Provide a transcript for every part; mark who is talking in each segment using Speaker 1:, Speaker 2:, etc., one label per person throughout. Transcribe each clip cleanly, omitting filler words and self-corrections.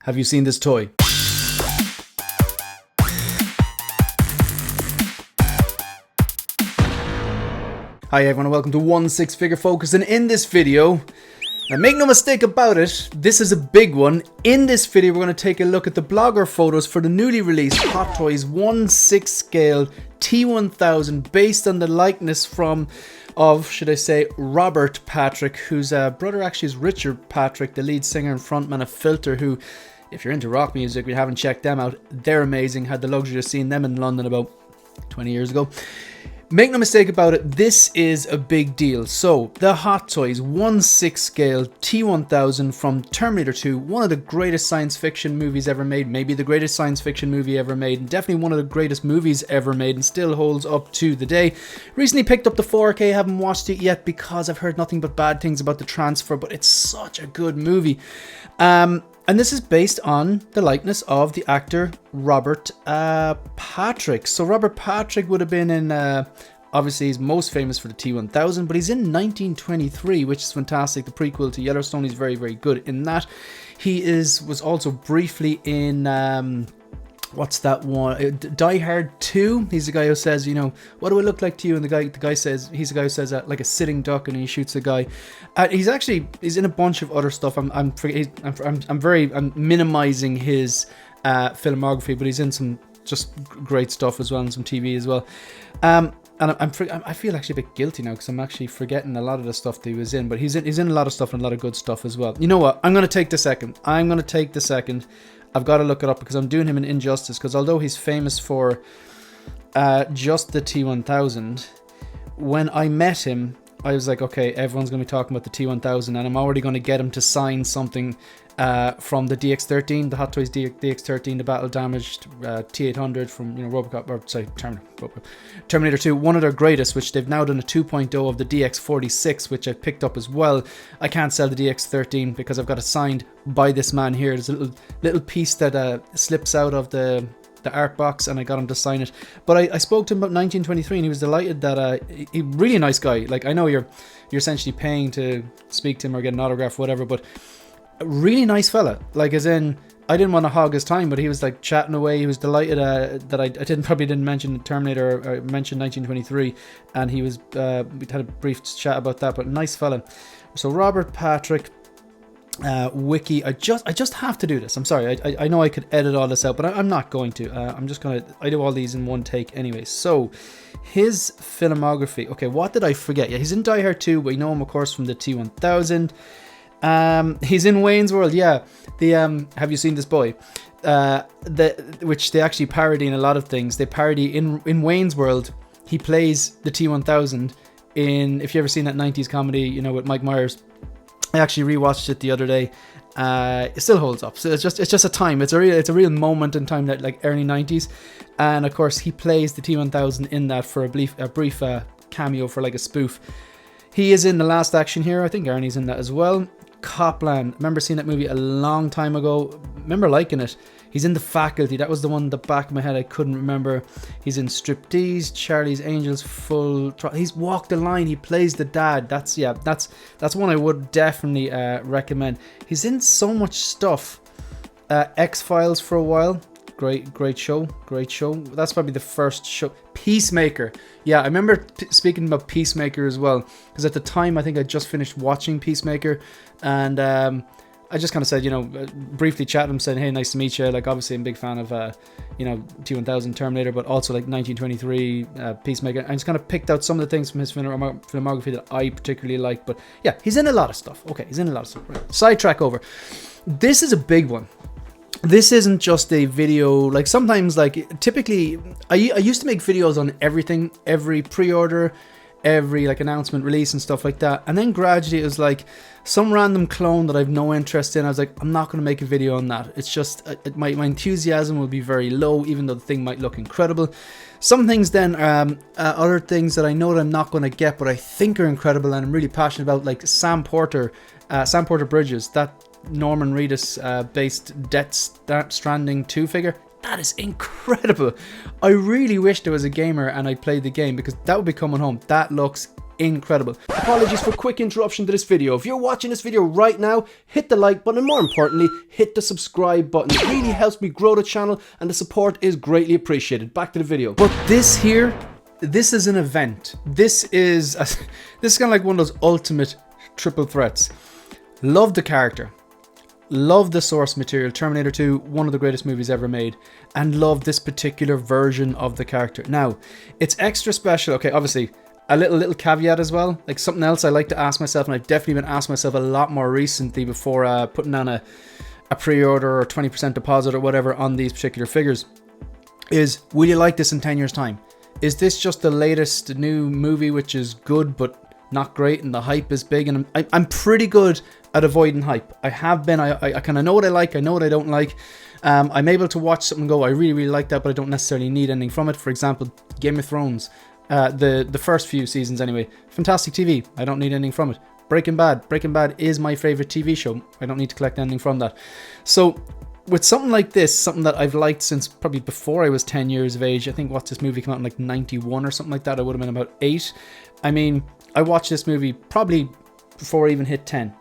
Speaker 1: Have you seen this toy? Hi everyone and welcome to One Six Figure Focus, and in this video, now make no mistake about it, this is a big one. In this video we're going to take a look at the blogger photos for the newly released Hot Toys 1/6 scale T-1000 based on the likeness of, should I say, Robert Patrick, whose brother actually is Richard Patrick, the lead singer and frontman of Filter, who, if you're into rock music, we haven't checked them out, they're amazing. Had the luxury of seeing them in London about 20 years ago. Make no mistake about it, this is a big deal. So, the Hot Toys 1/6 scale T-1000 from Terminator 2, one of the greatest science fiction movies ever made, maybe the greatest science fiction movie ever made, and definitely one of the greatest movies ever made, and still holds up to the day. Recently picked up the 4K, haven't watched it yet because I've heard nothing but bad things about the transfer, but it's such a good movie. And this is based on the likeness of the actor Robert Patrick. So Robert Patrick would have been in, obviously he's most famous for the T-1000, but he's in 1923, which is fantastic. The prequel to Yellowstone, he's very, very good in that. He was also briefly in, what's that one? Die Hard 2. He's the guy who says, you know, what do I look like to you? And the guy says, he's the guy who says that, like a sitting duck, and he shoots a guy. He's in a bunch of other stuff. I'm minimizing his filmography, but he's in some just great stuff as well, and some TV as well. And I feel actually a bit guilty now because I'm actually forgetting a lot of the stuff that he was in, but he's in a lot of stuff and a lot of good stuff as well. You know what? I'm going to take the second. I've got to look it up because I'm doing him an injustice, because although he's famous for just the T-1000, when I met him, I was like, okay, everyone's going to be talking about the T-1000, and I'm already going to get him to sign something from the DX13, the Hot Toys DX13, the battle-damaged T-800 from, you know, Terminator 2, one of their greatest, which they've now done a 2.0 of the DX46, which I picked up as well. I can't sell the DX13 because I've got it signed by this man here. There's a little piece that slips out of the art box, and I got him to sign it. But I spoke to him about 1923, and he was delighted that he really nice guy. Like, I know you're essentially paying to speak to him or get an autograph or whatever, but a really nice fella. Like, as in, I didn't want to hog his time, but he was like chatting away. He was delighted that I probably didn't mention Terminator or mention 1923, and he was we had a brief chat about that. But nice fella. So Robert Patrick. Wiki. I just have to do this. I'm sorry. I know I could edit all this out, but I'm not going to. I'm just gonna. I do all these in one take anyway. So, his filmography. Okay, what did I forget? Yeah, he's in Die Hard 2. We know him, of course, from the T-1000. He's in Wayne's World. Yeah. The Have you seen this boy? Which they actually parody in a lot of things. They parody in Wayne's World. He plays the T-1000 in. If you ever seen that 90s comedy, you know, with Mike Myers. I actually rewatched it the other day. It still holds up. So it's just a time. It's a real moment in time, that like early 90s. And of course he plays the T-1000 in that for a brief cameo for like a spoof. He is in The Last Action Hero. I think Arnie's in that as well. Copland. Remember seeing that movie a long time ago. Remember liking it. He's in The Faculty. That was the one in the back of my head I couldn't remember. He's in Striptease, Charlie's Angels, he's Walk the Line. He plays the dad. That's one I would definitely recommend. He's in so much stuff. X-Files for a while. Great show. That's probably the first show. Peacemaker. Yeah, I remember speaking about Peacemaker as well, because at the time I think I just finished watching Peacemaker, and I just kind of said, you know, briefly chatted him, saying, hey, nice to meet you. Like, obviously I'm a big fan of, you know, T-1000, Terminator, but also like 1923, Peacemaker. I just kind of picked out some of the things from his filmography that I particularly like. But yeah, he's in a lot of stuff. Okay, he's in a lot of stuff. Right. Sidetrack over. This is a big one. This isn't just a video. Like, sometimes, like, typically, I used to make videos on everything, every pre-order, every like announcement, release and stuff like that, and then gradually it was like some random clone that I've no interest in. I was like, I'm not going to make a video on that. It's just my enthusiasm will be very low, even though the thing might look incredible. Some things then other things that I know that I'm not going to get, but I think are incredible and I'm really passionate about, like Sam Porter Bridges, that Norman Reedus based Death Stranding 2 figure. That is incredible. I really wish there was a gamer and I played the game, because that would be coming home. That looks incredible. Apologies for quick interruption to this video. If you're watching this video right now, hit the like button, and more importantly, hit the subscribe button. It really helps me grow the channel, and the support is greatly appreciated. Back to the video. But this here, this is an event. This is kind of like one of those ultimate triple threats. Love the character. Love the source material, Terminator 2, one of the greatest movies ever made, and love this particular version of the character. Now, it's extra special. Okay, obviously, a little caveat as well. Like something else I like to ask myself, and I've definitely been asking myself a lot more recently before putting down a pre-order or 20% deposit or whatever on these particular figures, is will you like this in 10 years' time? Is this just the latest new movie which is good but not great and the hype is big? And I'm pretty good at avoiding hype. I have been. I kind of know what I like. I know what I don't like. I'm able to watch something and go, I really like that, but I don't necessarily need anything from it. For example, Game of Thrones, the first few seasons anyway. Fantastic TV. I don't need anything from it. Breaking Bad is my favorite TV show. I don't need to collect anything from that. So with something like this, something that I've liked since probably before I was 10 years of age. I think this movie came out in like 91 or something like that. I would have been about 8. I mean, I watched this movie probably before I even hit 10.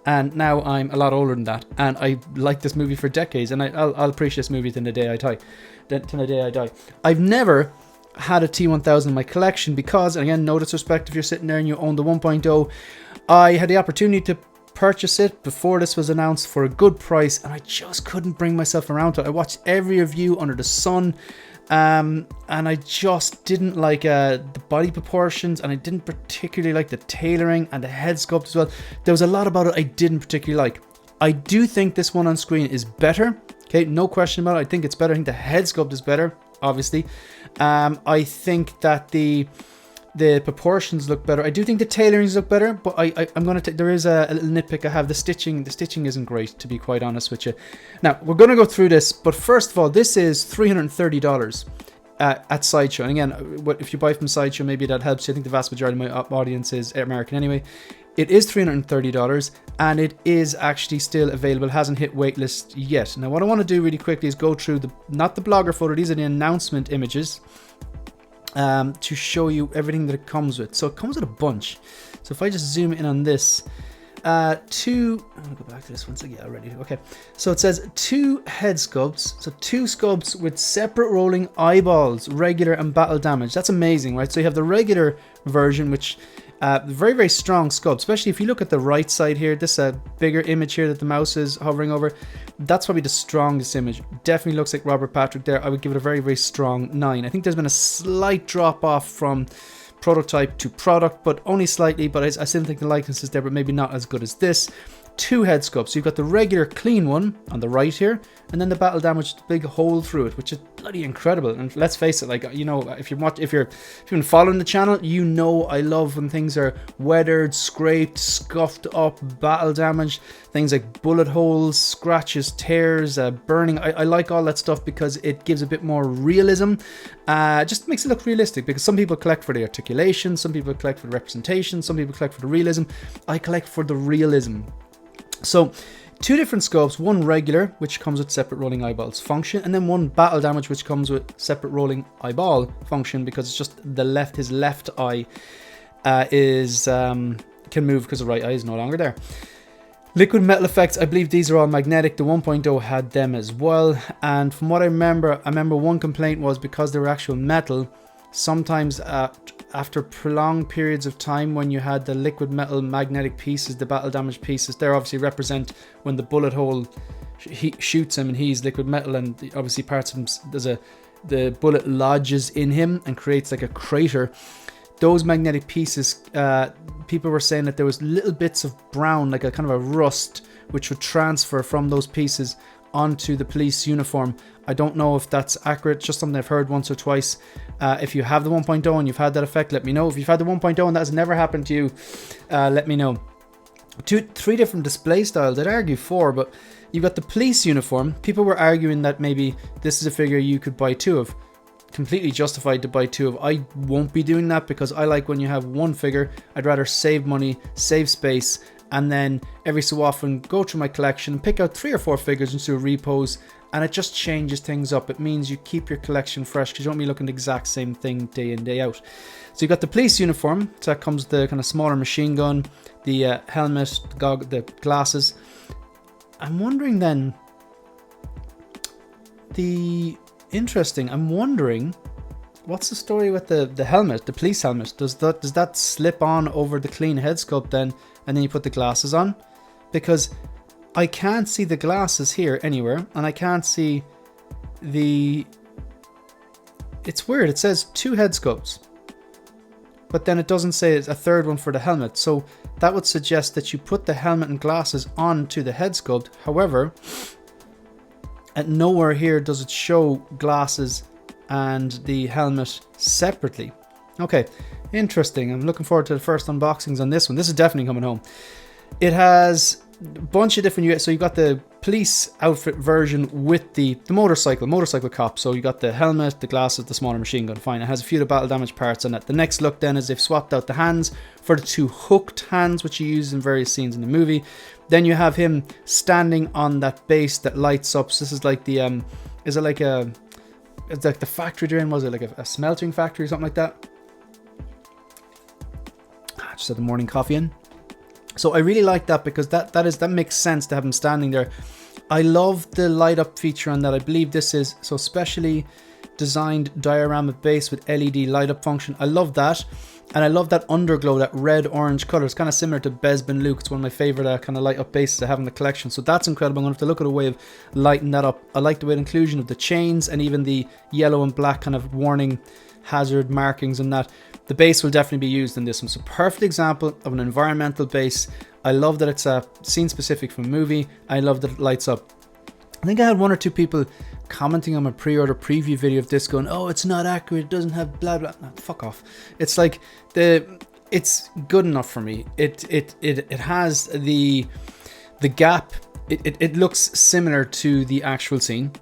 Speaker 1: And now I'm a lot older than that, and I like this movie for decades, and I'll appreciate this movie till the day I die. I've never had a T-1000 in my collection because, and again, no disrespect if you're sitting there and you own the 1.0, I had the opportunity to purchase it before this was announced for a good price, and I just couldn't bring myself around to it. I watched every review under the sun, and I just didn't like the body proportions, and I didn't particularly like the tailoring and the head sculpt as well. There was a lot about it I didn't particularly like. I do think this one on screen is better. Okay, no question about it. I think it's better. I think the head sculpt is better, obviously. I think that the proportions look better. I do think the tailorings look better, but I'm going to take, there is a little nitpick I have. The stitching isn't great, to be quite honest with you. Now, we're going to go through this, but first of all, this is $330 at Sideshow. And again, if you buy from Sideshow, maybe that helps you. I think the vast majority of my audience is American anyway. It is $330, and it is actually still available. It hasn't hit waitlist yet. Now, what I want to do really quickly is go through not the blogger photo, these are the announcement images, to show you everything that it comes with. So it comes with a bunch. So if I just zoom in on this, I'm gonna go back to this once again. Already, okay. So it says 2 head sculpts. So 2 sculpts with separate rolling eyeballs, regular and battle damage. That's amazing, right? So you have the regular version, which very, very strong sculpt, especially if you look at the right side here. This bigger image here that the mouse is hovering over, that's probably the strongest image. Definitely looks like Robert Patrick there. I would give it a very, very strong 9. I think there's been a slight drop off from prototype to product, but only slightly. But I still think the likeness is there, but maybe not as good as this. 2 head sculpts. So you've got the regular clean one on the right here, and then the battle damage, the big hole through it, which is bloody incredible. And let's face it, like, you know, if you've been following the channel, you know I love when things are weathered, scraped, scuffed up, battle damage, things like bullet holes, scratches, tears, burning. I like all that stuff because it gives a bit more realism. Just makes it look realistic, because some people collect for the articulation, some people collect for the representation, some people collect for the realism. I collect for the realism. So 2 different sculpts, one regular, which comes with separate rolling eyeballs function, and then one battle damage, which comes with separate rolling eyeball function, because it's just his left eye can move because the right eye is no longer there. Liquid metal effects, I believe these are all magnetic. The 1.0 had them as well, and from what I remember one complaint was because they were actual metal, sometimes after prolonged periods of time, when you had the liquid metal magnetic pieces, the battle damage pieces, they obviously represent when the bullet hole shoots him and he's liquid metal, and obviously parts of him, the bullet lodges in him and creates like a crater. Those magnetic pieces, people were saying that there was little bits of brown, like a kind of a rust, which would transfer from those pieces onto the police uniform. I don't know if that's accurate, just something I've heard once or twice. If you have the 1.0 and you've had that effect, let me know. If you've had the 1.0 and that has never happened to you, let me know. 3 different display styles, I'd argue 4, but you've got the police uniform. People were arguing that maybe this is a figure you could buy 2 of. Completely justified to buy 2 of. I won't be doing that because I like when you have one figure. I'd rather save money, save space, and then every so often go through my collection, pick out 3 or 4 figures and do a repose, and it just changes things up. It means you keep your collection fresh because you don't be looking at the exact same thing day in, day out. So you've got the police uniform, so that comes the kind of smaller machine gun, the helmet, the glasses. I'm wondering then, I'm wondering, what's the story with the helmet, the police helmet? Does that slip on over the clean head sculpt then, and then you put the glasses on? Because I can't see the glasses here anywhere, and I can't see it's weird, it says 2 head sculpts, but then it doesn't say a third one for the helmet, so that would suggest that you put the helmet and glasses onto the head sculpt. However, at nowhere here does it show glasses and the helmet separately. Okay, interesting. I'm looking forward to the first unboxings on this one. This is definitely coming home. It has a bunch of different units. So you've got the police outfit version with the motorcycle cop. So you got the helmet, the glasses, the smaller machine gun. Fine. It has a few of the battle damage parts on it. The next look then is they've swapped out the hands for the 2 hooked hands, which you use in various scenes in the movie. Then you have him standing on that base that lights up. So this is like the it's like the factory they're in. Was it like a smelting factory or something like that? I just had the morning coffee in. So I really like that because that makes sense to have him standing there. I love the light up feature on that. I believe this is so specially designed diorama base with LED light up function. I love that. And I love that underglow, that red-orange colour. It's kind of similar to Bespin Luke. It's one of my favourite kind of light up bases I have in the collection. So that's incredible. I'm going to have to look at a way of lighting that up. I like the way the inclusion of the chains and even the yellow and black kind of warning hazard markings and that. The base will definitely be used in this one. So perfect example of an environmental base. I love that it's a scene specific from a movie. I love that it lights up. I think I had 1 or 2 people commenting on my pre-order preview video of this going, oh, it's not accurate, it doesn't have blah blah. No, fuck off. It's like it's good enough for me. It has the gap. It looks similar to the actual scene.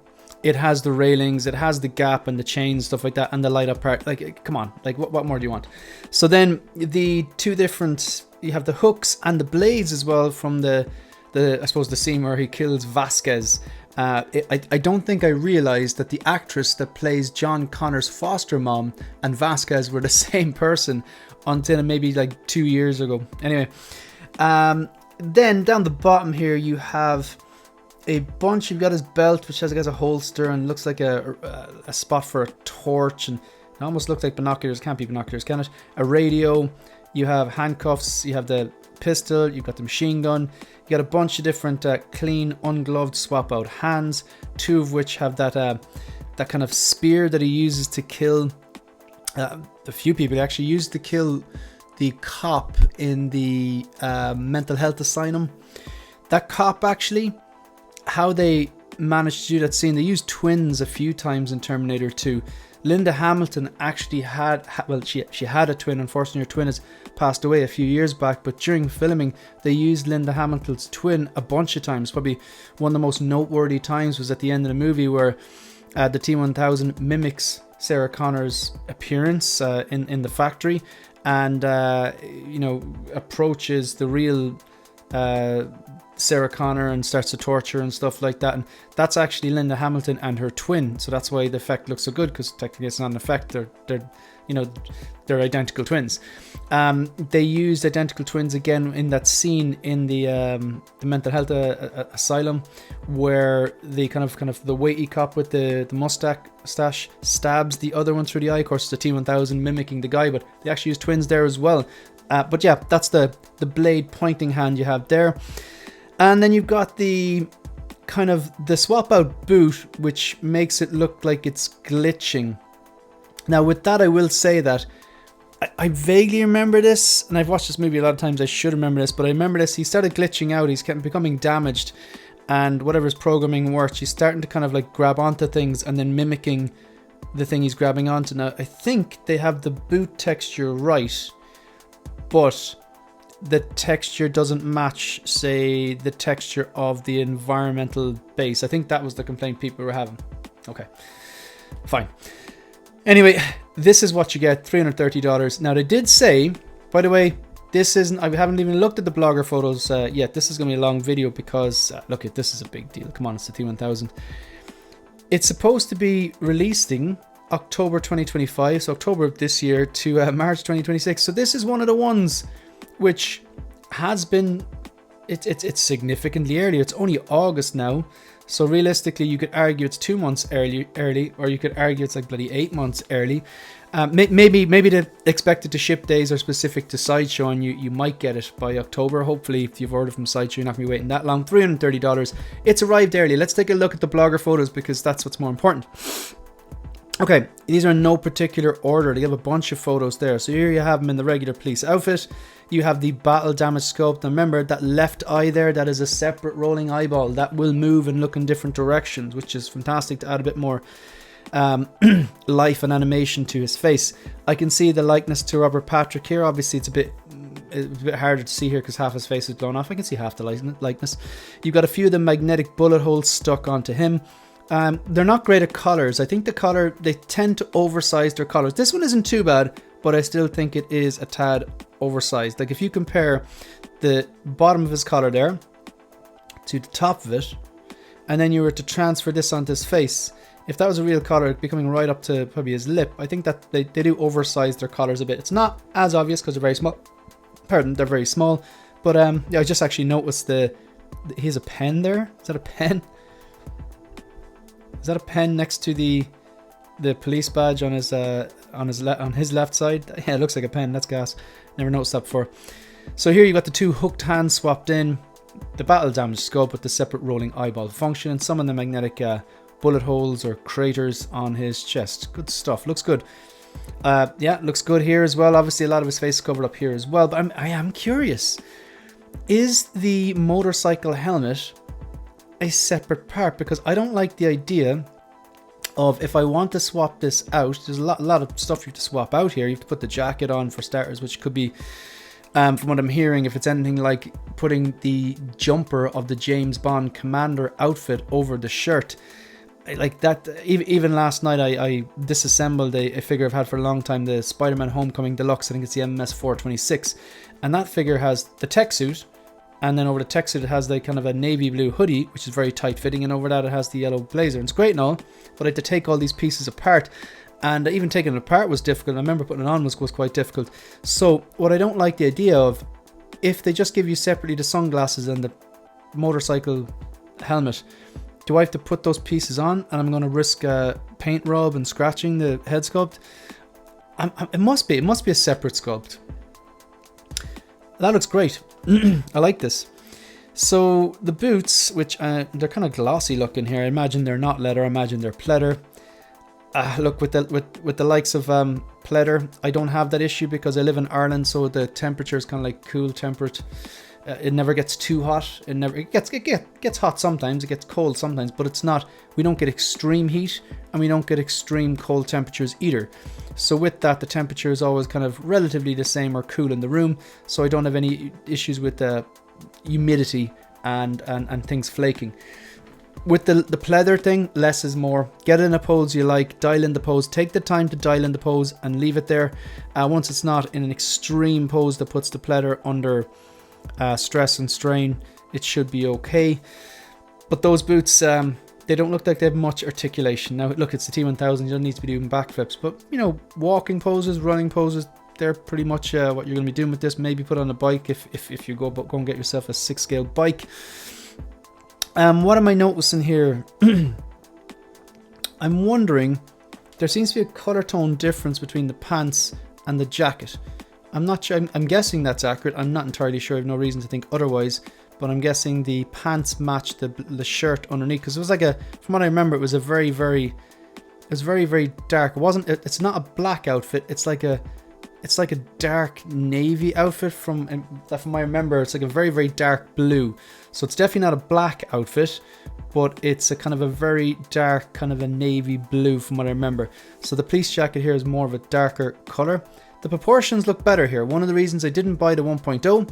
Speaker 1: It has the railings, it has the gap and the chains, stuff like that, and the light up part. Like, come on, like what more do you want? So then the 2 different, you have the hooks and the blades as well from the I suppose the scene where he kills Vasquez. I don't think I realized that the actress that plays John Connor's foster mom and Vasquez were the same person until maybe like 2 years ago. Anyway, then down the bottom here you have a bunch. You've got his belt, which has, I guess, a holster and looks like a spot for a torch, and it almost looks like binoculars. Can't be binoculars, can it? A radio. You have handcuffs. You have the pistol. You've got the machine gun. You got a bunch of different clean, ungloved swap out hands. 2 of which have that kind of spear that he uses to kill the few people he actually used to kill the cop in the mental health asylum. That cop actually, how they managed to do that scene, they used twins a few times in Terminator 2. Linda Hamilton actually had she had a twin. Unfortunately, her twin has passed away a few years back, but during filming they used Linda Hamilton's twin a bunch of times. Probably one of the most noteworthy times was at the end of the movie where the T-1000 mimics Sarah Connor's appearance in the factory and approaches the real Sarah Connor and starts to torture and stuff like that, and that's actually Linda Hamilton and her twin. So that's why the effect looks so good, because technically it's not an effect. They're identical twins. They used identical twins again in that scene in the mental health asylum where the kind of the weighty cop with the mustache stabs the other one through the eye. Of course, it's the T-1000 mimicking the guy, but they actually use twins there as well. But yeah, that's the blade pointing hand you have there. And then you've got the kind of the swap out boot, which makes it look like it's glitching. Now with that, I will say that I vaguely remember this, and I've watched this movie a lot of times, I should remember this, but I remember this. He started glitching out, he's kept becoming damaged, and whatever his programming works, he's starting to kind of like grab onto things and then mimicking the thing he's grabbing onto. Now I think they have the boot texture right, but the texture doesn't match, say, the texture of the environmental base. I think that was the complaint people were having. Okay, fine. Anyway, this is what you get, $330. Now they did say, by the way, This isn't, I haven't even looked at the blogger photos yet. This is going to be a long video because, look at this is a big deal. Come on, it's the T-1000. It's supposed to be releasing October 2025, so October of this year to March 2026. So this is one of the ones which has been, it's significantly earlier. It's only August now. So realistically, you could argue it's 2 months early, or you could argue it's like bloody 8 months early. Maybe the expected to ship days are specific to Sideshow, and you might get it by October. Hopefully, if you've ordered from Sideshow, you're not going to be waiting that long. $330. It's arrived early. Let's take a look at the blogger photos because that's what's more important. Okay, these are in no particular order. They have a bunch of photos there. So here you have them in the regular police outfit. You have the battle damage sculpt. And remember that left eye there, that is a separate rolling eyeball that will move and look in different directions, which is fantastic to add a bit more life and animation to his face. I can see the likeness to Robert Patrick here. Obviously it's a bit harder to see here because half his face is blown off. I can see half the likeness. You've got a few of the magnetic bullet holes stuck onto him. They're not great at colors. I think the color, they tend to oversize their colors. This one isn't too bad, but I still think it is a tad oversized. Like if you compare the bottom of his collar there to the top of it, and then you were to transfer this onto his face, if that was a real collar, it'd be coming right up to probably his lip. I think that they do oversize their collars a bit. It's not as obvious because they're very small. Pardon, they're very small. But yeah, I just actually noticed he has a pen there. Is that a pen? Is that a pen next to the police badge on his left side? Yeah, it looks like a pen. That's gas. Never noticed that before. So here you got the two hooked hands swapped in, the battle damage scope with the separate rolling eyeball function, and some of the magnetic bullet holes or craters on his chest. Good stuff. Looks good. Yeah, looks good here as well. Obviously, a lot of his face is covered up here as well. But I am curious. Is the motorcycle helmet a separate part? Because I don't like the idea of, if I want to swap this out, there's a lot of stuff you have to swap out here. You have to put the jacket on for starters, which could be, from what I'm hearing, if it's anything like putting the jumper of the James Bond Commander outfit over the shirt. Like that, even last night I disassembled a figure I've had for a long time, the Spider-Man Homecoming Deluxe. I think it's the MS426, and that figure has the tech suit, and then over the tech suit it has like kind of a navy blue hoodie, which is very tight fitting, and over that it has the yellow blazer. And it's great and all, but I had to take all these pieces apart, and even taking it apart was difficult. I remember putting it on was quite difficult. So what I don't like the idea of, if they just give you separately the sunglasses and the motorcycle helmet, do I have to put those pieces on, and I'm going to risk paint rub and scratching the head sculpt? It must be a separate sculpt. That looks great. I like this. So the boots, which they're kind of glossy looking here. I imagine they're not leather. I imagine they're pleather. Look, with the likes of pleather, I don't have that issue because I live in Ireland, so the temperature is kind of like cool temperate. It never gets too hot. It gets hot sometimes. It gets cold sometimes, but it's not. We don't get extreme heat, and we don't get extreme cold temperatures either. So with that, the temperature is always kind of relatively the same or cool in the room. So I don't have any issues with the humidity and things flaking. With the pleather thing, less is more. Get it in a pose you like, dial in the pose, take the time to dial in the pose and leave it there. Once it's not in an extreme pose that puts the pleather under stress and strain, it should be okay. But those boots, they don't look like they have much articulation. Now look, it's the T-1000, you don't need to be doing backflips, but you know, walking poses, running poses, they're pretty much what you're going to be doing with this. Maybe put on a bike if you go and get yourself a 6-scale bike. What am I noticing here? I'm wondering, there seems to be a color tone difference between the pants and the jacket. I'm not sure. I'm guessing that's accurate. I'm not entirely sure. I have no reason to think otherwise. But I'm guessing the pants match the shirt underneath, because it was like from what I remember, it was a very, very dark. It's not a black outfit. It's like a dark navy outfit from what I remember. It's like a very, very dark blue. So it's definitely not a black outfit, but it's a kind of a very dark kind of a navy blue from what I remember. So the police jacket here is more of a darker color. The proportions look better here. One of the reasons I didn't buy the 1.0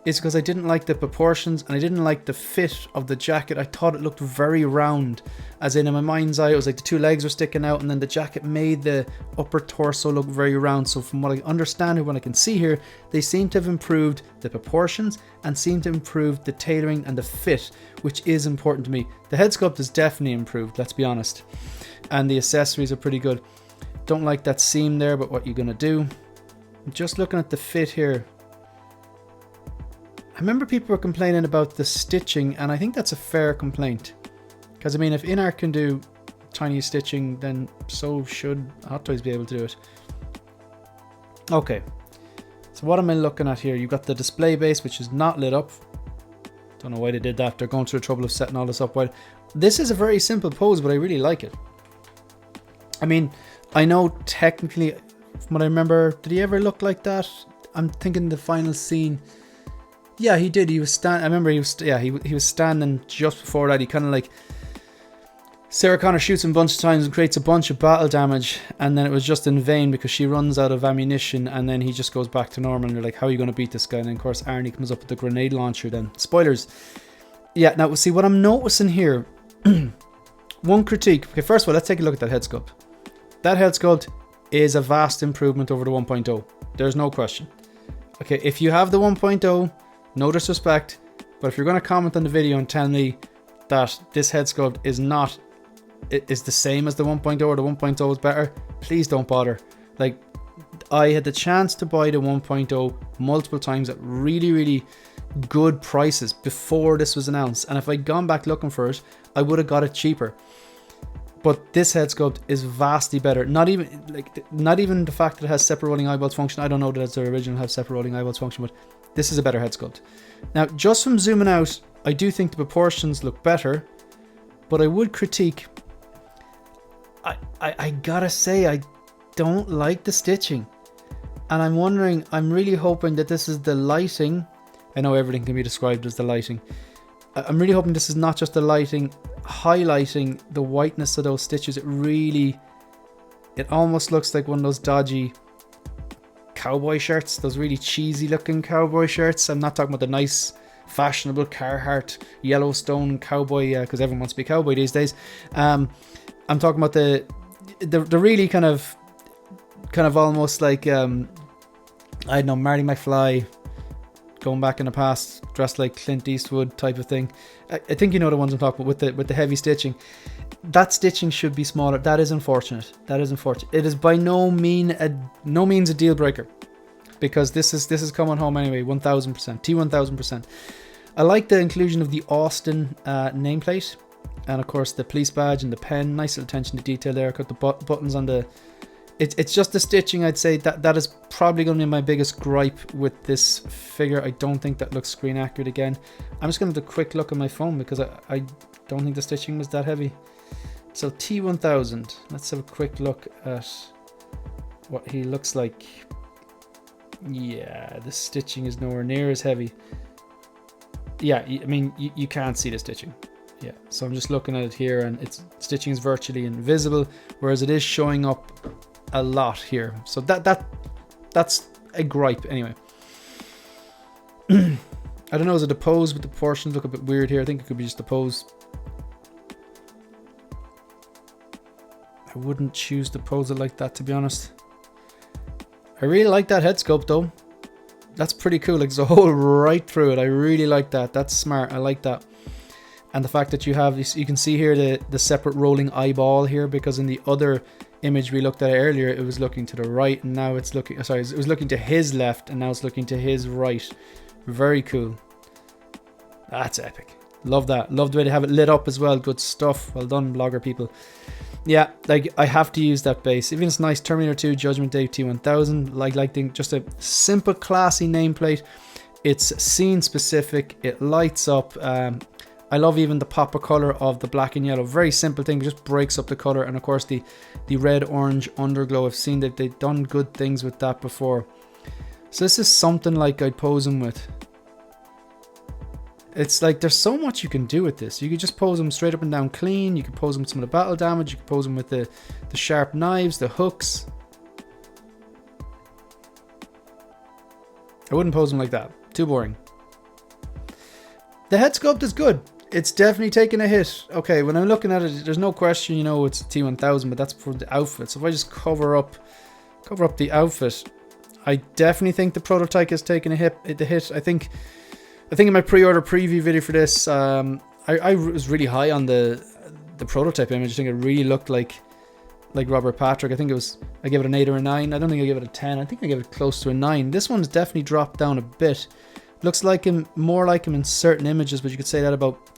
Speaker 1: is because I didn't like the proportions and I didn't like the fit of the jacket. I thought it looked very round, as in my mind's eye it was like the two legs were sticking out, and then the jacket made the upper torso look very round. So from what I understand and what I can see here, they seem to have improved the proportions and seem to improve the tailoring and the fit, which is important to me. The head sculpt is definitely improved, let's be honest, and the accessories are pretty good. Don't like that seam there, but what you're gonna do. Just looking at the fit here, I remember people were complaining about the stitching, and I think that's a fair complaint. Because I mean, if InArt can do tiny stitching, then so should Hot Toys be able to do it. Okay, so what am I looking at here? You've got the display base, which is not lit up. Don't know why they did that. They're going through the trouble of setting all this up. Well, this is a very simple pose, but I really like it. I mean, I know technically, from what I remember, did he ever look like that? I'm thinking the final scene. Yeah, he did. He was standing. I remember he was. Yeah, he was standing just before that. He kind of like Sarah Connor shoots him a bunch of times and creates a bunch of battle damage, and then it was just in vain because she runs out of ammunition, and then he just goes back to normal. And they're like, "How are you going to beat this guy?" And then of course Arnie comes up with the grenade launcher. Then spoilers. Yeah. Now see what I'm noticing here. One critique. Okay, first of all, let's take a look at that head sculpt. That head sculpt is a vast improvement over the 1.0. There's no question. Okay, if you have the 1.0. No disrespect, but if you're going to comment on the video and tell me that this head sculpt is the same as the 1.0 or the 1.0 is better, please don't bother. Like, I had the chance to buy the 1.0 multiple times at really, really good prices before this was announced, and if I'd gone back looking for it, I would have got it cheaper. But this head sculpt is vastly better. Not even the fact that it has separate rolling eyeballs function. I don't know that it's the original have separate rolling eyeballs function, but this is a better head sculpt. Now, just from zooming out, I do think the proportions look better, but I would critique. I gotta say, I don't like the stitching, and I'm wondering. I'm really hoping that this is the lighting. I know everything can be described as the lighting. I'm really hoping this is not just the lighting highlighting the whiteness of those stitches. It almost looks like one of those dodgy cowboy shirts, those really cheesy looking cowboy shirts. I'm not talking about the nice fashionable Carhartt Yellowstone cowboy, because everyone wants to be a cowboy these days. I'm talking about the really kind of almost like I don't know, Marty McFly going back in the past, dressed like Clint Eastwood type of thing. I think you know the ones I'm talking about with the heavy stitching. That stitching should be smaller. That is unfortunate. It is by no means a deal breaker, because this is coming home anyway. 1000%, T-1000%. I like the inclusion of the Austin nameplate, and of course the police badge and the pen. Nice little attention to detail there. Got the buttons on the. It's just the stitching. I'd say that is probably going to be my biggest gripe with this figure. I don't think that looks screen accurate again. I'm just going to have a quick look at my phone because I don't think the stitching was that heavy. So T-1000. Let's have a quick look at what he looks like. Yeah, the stitching is nowhere near as heavy. Yeah, I mean, you can't see the stitching. Yeah, so I'm just looking at it here, and its stitching is virtually invisible, whereas it is showing up a lot here. So that's a gripe anyway. I don't know, is it the pose, but the proportions look a bit weird here. I think it could be just the pose. I wouldn't choose to pose it like that, to be honest. I really like that head sculpt though. That's pretty cool. Like, there's a hole right through it. I really like that. That's smart. I like that. And the fact that you can see here the separate rolling eyeball here, because in the other image we looked at earlier, it was looking to the right, and now it's looking, sorry, it was looking to his left, and now it's looking to his right. Very cool. That's epic. Love that. Love the way they have it lit up as well. Good stuff. Well done, blogger people. Yeah, like, I have to use that base. Even it's nice Terminator 2 Judgment Day T-1000. Like just a simple, classy nameplate. It's scene specific. It lights up. I love even the pop of color of the black and yellow. Very simple thing, but just breaks up the color. And of course the red orange underglow. I've seen that they've done good things with that before. So this is something like I'd pose him with. It's like there's so much you can do with this. You could just pose him straight up and down clean. You could pose him with some of the battle damage. You could pose him with the sharp knives, the hooks. I wouldn't pose him like that. Too boring. The head sculpt is good. It's definitely taken a hit. Okay, when I'm looking at it, there's no question, you know, it's a T-1000, but that's for the outfit. So if I just cover up the outfit, I definitely think the prototype has taken a hit. I think in my pre-order preview video for this, I was really high on the prototype image. I think it really looked like Robert Patrick. I think I gave it an 8 or a 9. I don't think I gave it a 10. I think I gave it close to a 9. This one's definitely dropped down a bit. Looks like him, more like him in certain images, but you could say that about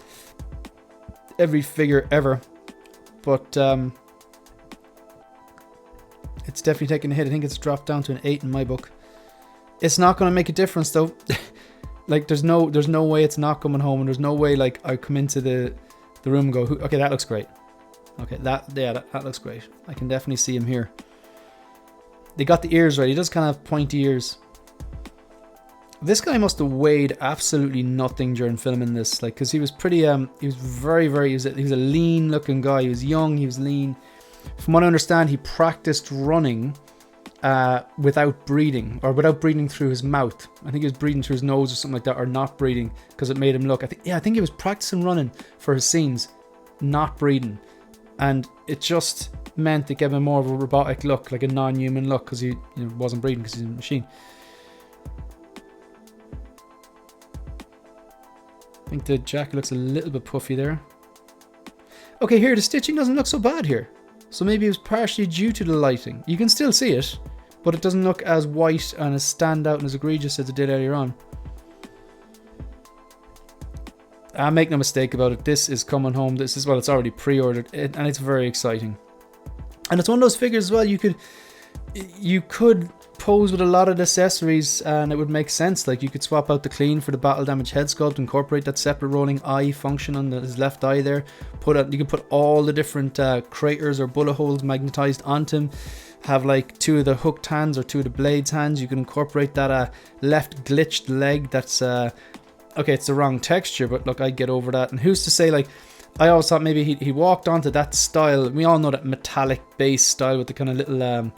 Speaker 1: every figure ever. But it's definitely taken a hit. I think it's dropped down to an 8 in my book. It's not going to make a difference though. Like there's no way it's not coming home, and there's no way like I come into the room and go, okay, that looks great. Okay, that looks great. I can definitely see him here. They got the ears right. He does kind of have pointy ears. This guy must have weighed absolutely nothing during filming this, like, because he was pretty, he was a lean looking guy. He was young, he was lean. From what I understand, he practiced running without breathing, or without breathing through his mouth. I think he was breathing through his nose or something like that, or not breathing, because it made him look, I think he was practicing running for his scenes, not breathing. And it just meant it gave him more of a robotic look, like a non-human look, because he wasn't breathing because he's a machine. I think the jacket looks a little bit puffy there. Okay, here the stitching doesn't look so bad here. So maybe it was partially due to the lighting. You can still see it, but it doesn't look as white and as standout and as egregious as it did earlier on. Make no mistake about it, this is coming home. This is, well, it's already pre-ordered, and it's very exciting. And it's one of those figures as well, you could pose with a lot of accessories and it would make sense. Like you could swap out the clean for the battle damage head sculpt, incorporate that separate rolling eye function on his left eye there. You can put all the different craters or bullet holes magnetized onto him. Have like 2 of the hooked hands or 2 of the blades hands. You can incorporate that left glitched leg. That's okay, it's the wrong texture, but look, I'd get over that. And who's to say, like, I always thought maybe he walked onto that style. We all know that metallic base style with the kind of little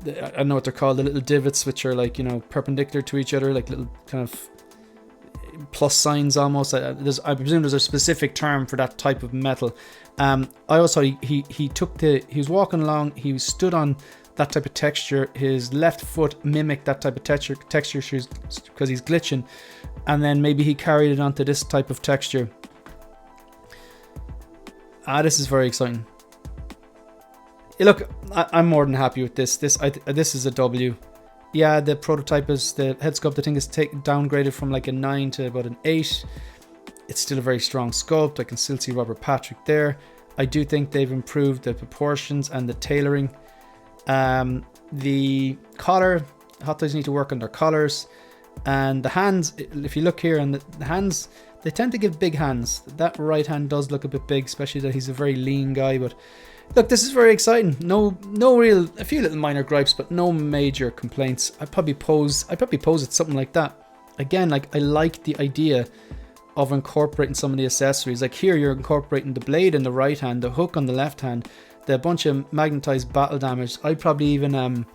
Speaker 1: I don't know what they're called, the little divots which are like, perpendicular to each other, like little kind of plus signs almost. I presume there's a specific term for that type of metal. I always thought he was walking along, he stood on that type of texture, his left foot mimicked that type of texture because he's glitching, and then maybe he carried it onto this type of texture. This is very exciting. Look, I'm more than happy with this. This is a W. Yeah, the prototype is, the head sculpt I think is downgraded from like a 9 to about an 8. It's still a very strong sculpt. I can still see Robert Patrick there. I do think they've improved the proportions and the tailoring. The collar, Hot Toys need to work on their collars. And the hands, if you look here, and the hands, they tend to give big hands. That right hand does look a bit big, especially that he's a very lean guy, but look, this is very exciting. A few little minor gripes, but no major complaints. I'd probably pose it something like that. Again, like, I like the idea of incorporating some of the accessories. Like here, you're incorporating the blade in the right hand, the hook on the left hand, the bunch of magnetized battle damage. I'd probably even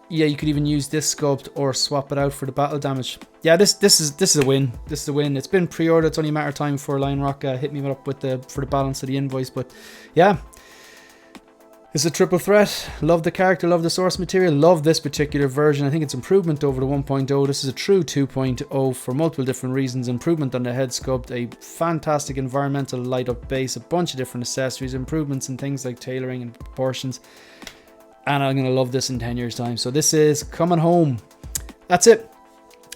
Speaker 1: yeah, you could even use this sculpt or swap it out for the battle damage. Yeah, this is a win. This is a win. It's been pre-ordered. It's only a matter of time before Lion Rock hit me up with for the balance of the invoice. But yeah, it's a triple threat. Love the character, love the source material, love this particular version. I think it's improvement over the 1.0. This is a true 2.0 for multiple different reasons. Improvement on the head sculpt, a fantastic environmental light up base, a bunch of different accessories, improvements in things like tailoring and proportions. And I'm going to love this in 10 years time. So this is coming home. That's it.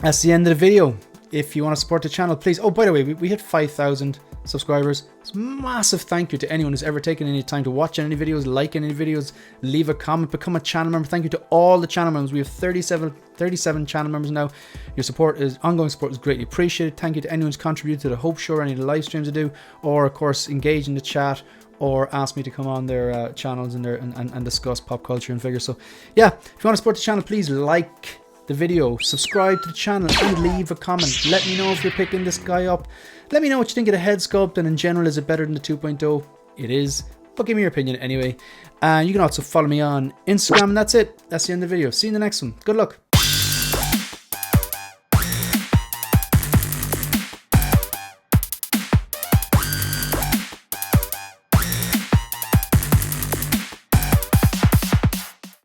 Speaker 1: That's the end of the video. If you want to support the channel, please. Oh, by the way, we hit 5,000 subscribers. It's a massive thank you to anyone who's ever taken any time to watch any videos, like any videos, leave a comment, become a channel member. Thank you to all the channel members. We have 37 channel members now. Your ongoing support is greatly appreciated. Thank you to anyone who's contributed to the Hope Show or any of the live streams I do, or of course engage in the chat, or ask me to come on their channels and discuss pop culture and figures. So yeah, if you want to support the channel, please like the video, subscribe to the channel, and leave a comment. Let me know if you're picking this guy up. Let me know what you think of the head sculpt, and in general, is it better than the 2.0? It is, but give me your opinion anyway. And you can also follow me on Instagram, and that's it. That's the end of the video. See you in the next one. Good luck.